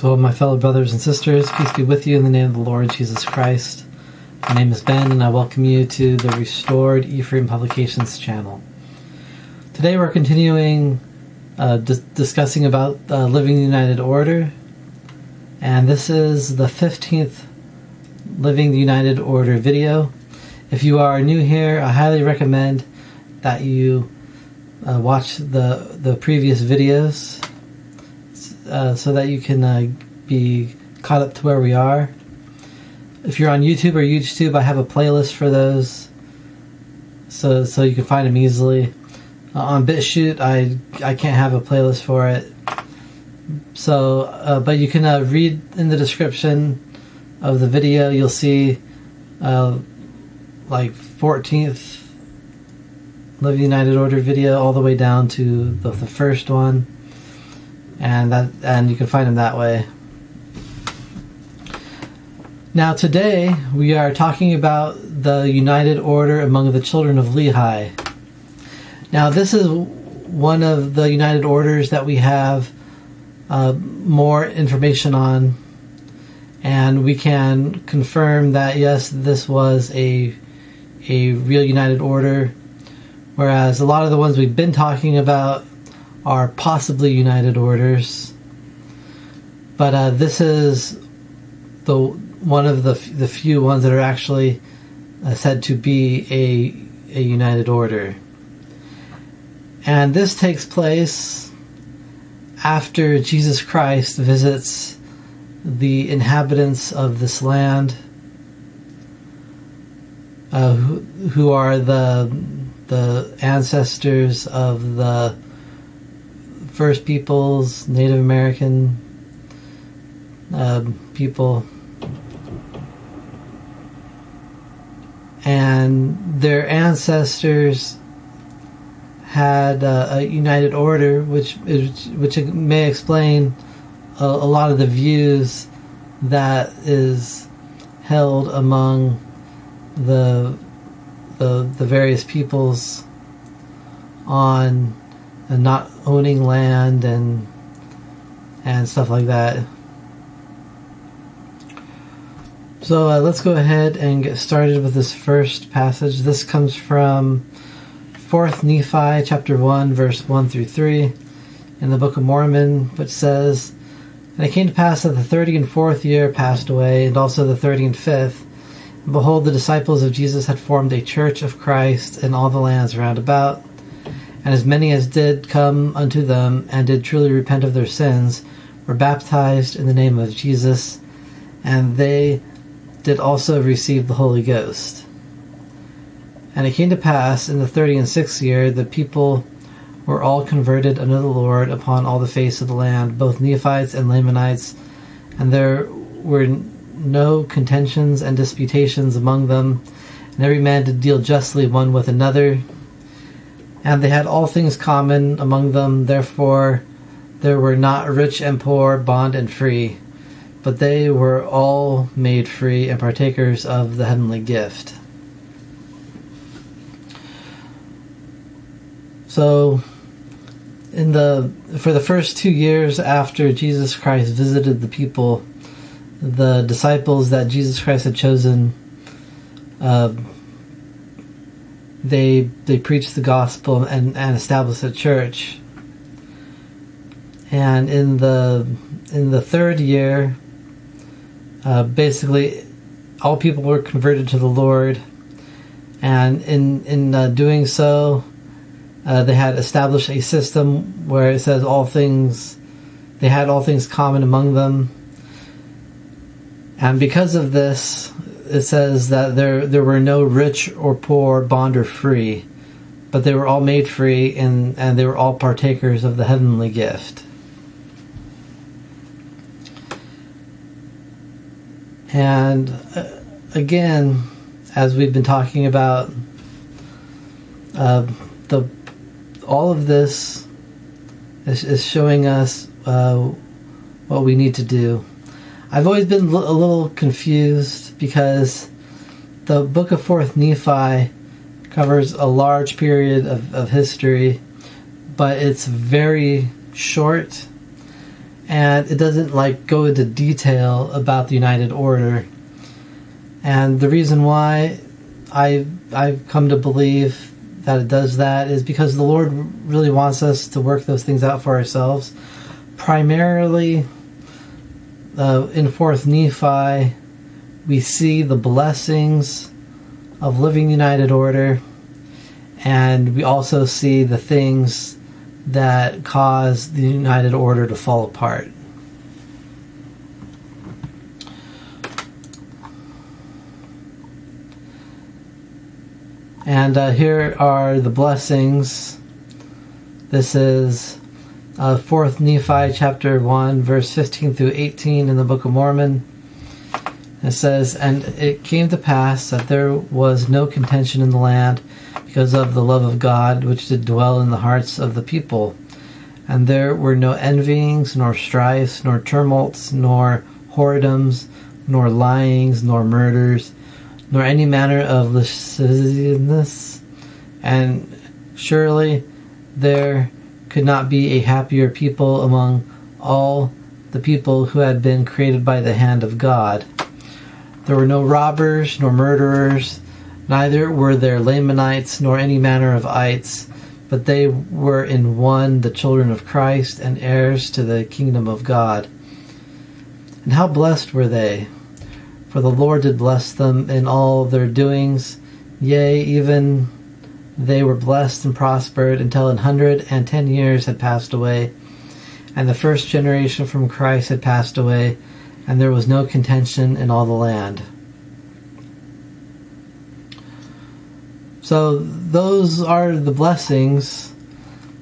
So, my fellow brothers and sisters, peace be with you in the name of the Lord Jesus Christ. My name is Ben, and I welcome you to the Restored Ephraim Publications channel. Today we're continuing discussing about Living the United Order, and this is the 15th Living the United Order video. If you are new here, I highly recommend that you watch the previous videos so that you can be caught up to where we are. If you're on YouTube or YouTube, I have a playlist for those, so you can find them easily. On BitChute, I can't have a playlist for it. So, but you can read in the description of the video. You'll see like 14th Live the United Order video all the way down to the first one, and you can find them that way. Now today we are talking about the United Order among the children of Lehi. Now this is one of the United Orders that we have more information on, and we can confirm that yes, this was a real United Order, whereas a lot of the ones we've been talking about are possibly United Orders. But this is one of the few ones that are actually said to be a United Order. And this takes place after Jesus Christ visits the inhabitants of this land, who are the ancestors of the First Peoples, Native American people. And their ancestors had a United Order, which may explain a lot of the views that is held among the various peoples on not owning land and stuff like that. So let's go ahead and get started with this first passage. This comes from 4th Nephi chapter 1 verse 1 through 3 in the Book of Mormon, which says, "And it came to pass that the 34th year passed away, and also the 35th. And behold, the disciples of Jesus had formed a church of Christ in all the lands round about. And as many as did come unto them, and did truly repent of their sins, were baptized in the name of Jesus, and they did also receive the Holy Ghost. And it came to pass in the 36th year, the people were all converted unto the Lord upon all the face of the land, both Nephites and Lamanites, and there were no contentions and disputations among them, and every man did deal justly one with another. And they had all things common among them, therefore there were not rich and poor, bond and free, but they were all made free and partakers of the heavenly gift." So, for the first 2 years after Jesus Christ visited the people, the disciples that Jesus Christ had chosen, they preached the gospel and established a church. And in the third year, basically all people were converted to the Lord, and in doing so, they had established a system where it says they had all things common among them. And because of this, it says that there were no rich or poor, bond or free, but they were all made free, and they were all partakers of the heavenly gift. And again, as we've been talking about, all of this is showing us what we need to do. I've always been a little confused because the book of 4th Nephi covers a large period of history, but it's very short, and it doesn't go into detail about the United Order. And the reason why I've come to believe that it does that is because the Lord really wants us to work those things out for ourselves. Primarily, in 4th Nephi, we see the blessings of living United Order, and we also see the things that cause the United Order to fall apart. And here are the blessings. This is 4th Nephi chapter 1 verse 15 through 18 in the Book of Mormon. It says, "And it came to pass that there was no contention in the land because of the love of God which did dwell in the hearts of the people. And there were no envyings, nor strifes, nor tumults, nor whoredoms, nor lyings, nor murders, nor any manner of lasciviousness. And surely there could not be a happier people among all the people who had been created by the hand of God. There were no robbers, nor murderers, neither were there Lamanites, nor any manner of ites, but they were in one the children of Christ, and heirs to the kingdom of God. And how blessed were they! For the Lord did bless them in all their doings, yea, even they were blessed and prospered until 110 years had passed away, and the first generation from Christ had passed away, and there was no contention in all the land." So those are the blessings.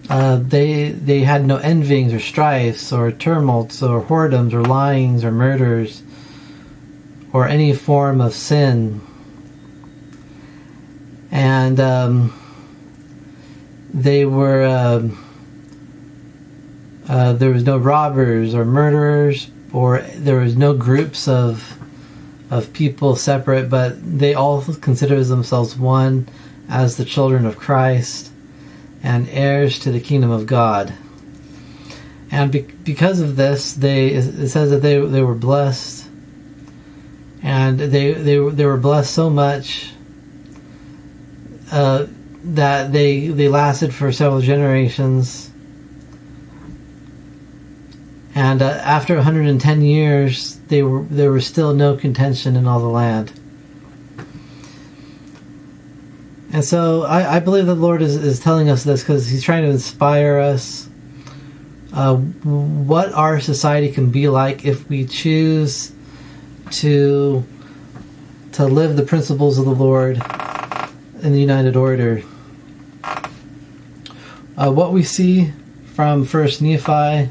They had no envyings or strifes or tumults or whoredoms or lyings or murders or any form of sin. And they were there was no robbers or murderers, or there was no groups of people separate, but they all consider themselves one as the children of Christ and heirs to the kingdom of God. And because of this, it says that they were blessed, and they were blessed so much that they lasted for several generations. And after 110 years, there were still no contention in all the land. And so I believe the Lord is telling us this because He's trying to inspire us what our society can be like if we choose to live the principles of the Lord in the United Order. What we see from 1st Nephi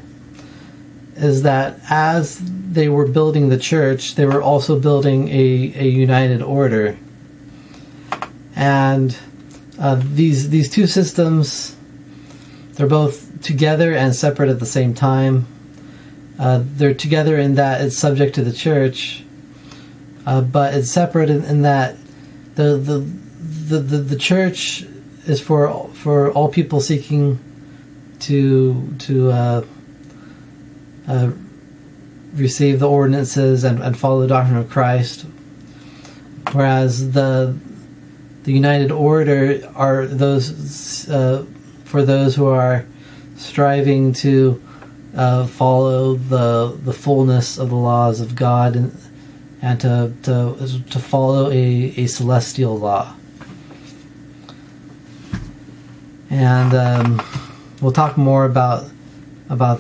is that as they were building the church, they were also building a united order. And these two systems, they're both together and separate at the same time. They're together in that it's subject to the church, but it's separate in that the church is for all people seeking to receive the ordinances and follow the doctrine of Christ, whereas the United Order are those for those who are striving to follow the fullness of the laws of God and to follow a celestial law. And we'll talk more about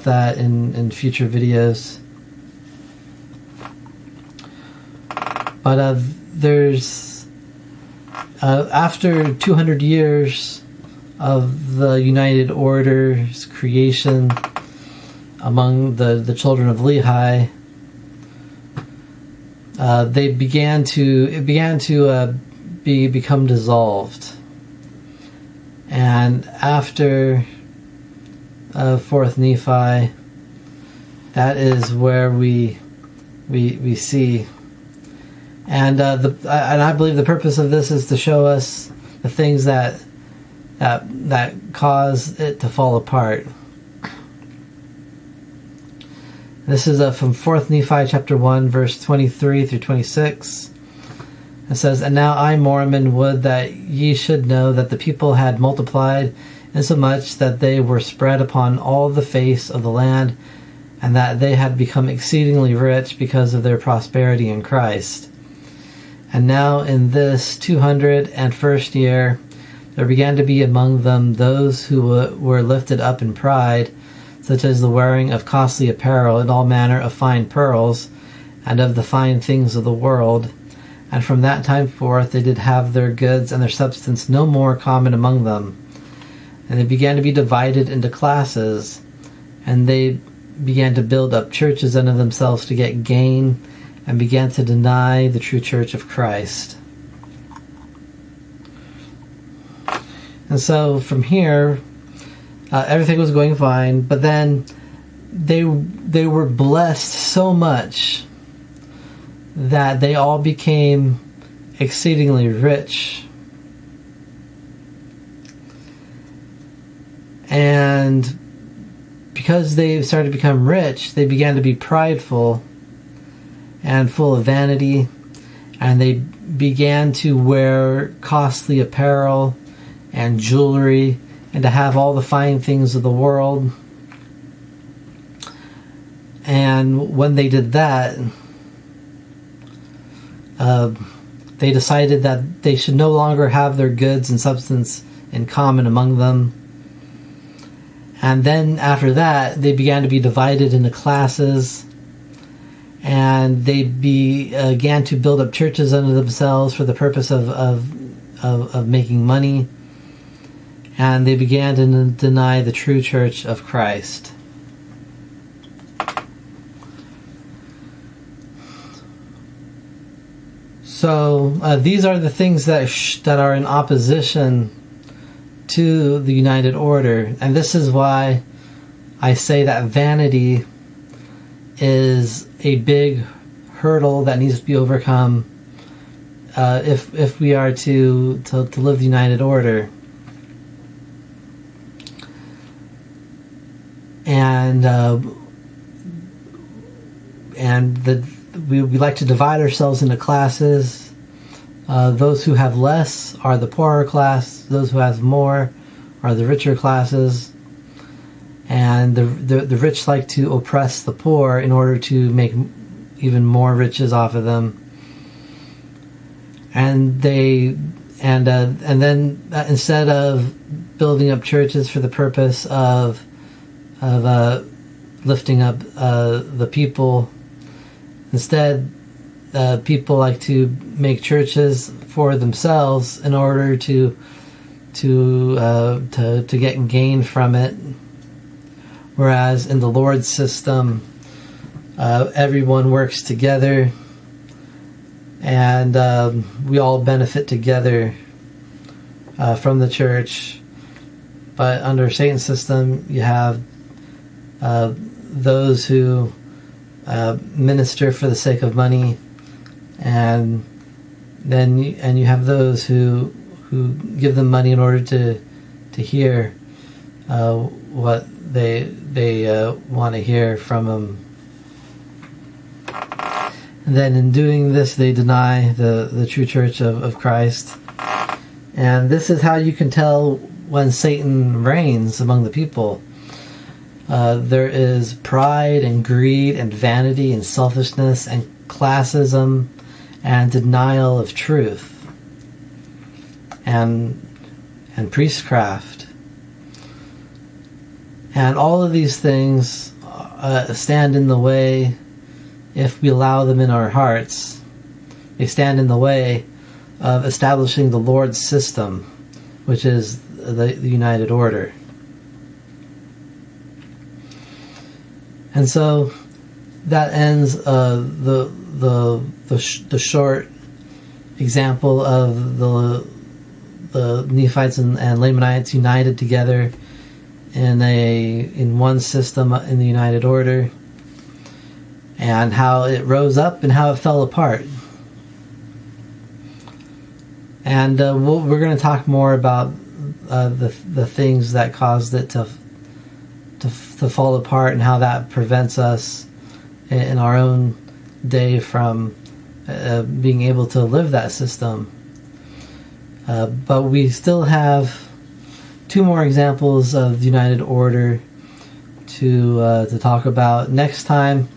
that in future videos. But there's after 200 years of the United Order's creation among the children of Lehi, it began to become dissolved. And after 4th Nephi, that is where we see, and I believe the purpose of this is to show us the things that cause it to fall apart. This is from 4th Nephi chapter 1, verse 23 through 26. It says, "And now I, Mormon, would that ye should know that the people had multiplied insomuch that they were spread upon all the face of the land, and that they had become exceedingly rich because of their prosperity in Christ. And now in this 201st year there began to be among them those who were lifted up in pride, such as the wearing of costly apparel and all manner of fine pearls, and of the fine things of the world. And from that time forth they did have their goods and their substance no more common among them. And they began to be divided into classes, and they began to build up churches unto themselves to get gain, and began to deny the true church of Christ." And so from here, everything was going fine, but then they were blessed so much that they all became exceedingly rich. And because they started to become rich, they began to be prideful and full of vanity, and they began to wear costly apparel and jewelry, and to have all the fine things of the world. And when they did that, they decided that they should no longer have their goods and substance in common among them. And then after that, they began to be divided into classes, and they began to build up churches unto themselves for the purpose of making money. And they began to deny the true church of Christ. So these are the things that are in opposition to the United Order. And this is why I say that vanity is a big hurdle that needs to be overcome if we are to live the United Order. We like to divide ourselves into classes. Those who have less are the poorer class. Those who have more are the richer classes. And the rich like to oppress the poor in order to make even more riches off of them. And then instead of building up churches for the purpose of lifting up the people, instead people like to make churches for themselves in order to get gain from it. Whereas in the Lord's system, everyone works together, and we all benefit together from the church. But under Satan's system, you have those who minister for the sake of money, and you have those who give them money in order to hear what they want to hear from them. And then in doing this, they deny the true church of Christ. And this is how you can tell when Satan reigns among the people. There is pride and greed and vanity and selfishness and classism and denial of truth and priestcraft. And all of these things stand in the way if we allow them in our hearts. They stand in the way of establishing the Lord's system, which is the United Order. And so that ends the short example of the Nephites and Lamanites united together in one system in the United Order, and how it rose up and how it fell apart. And we're going to talk more about the things that caused it to fall apart and how that prevents us in our own day from being able to live that system. But we still have 2 more examples of United Order to talk about. Next time,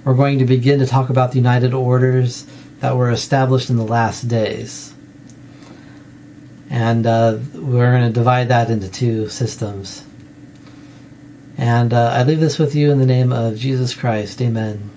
we're going to begin to talk about the United Orders that were established in the last days. And we're going to divide that into 2 systems. And I leave this with you in the name of Jesus Christ. Amen.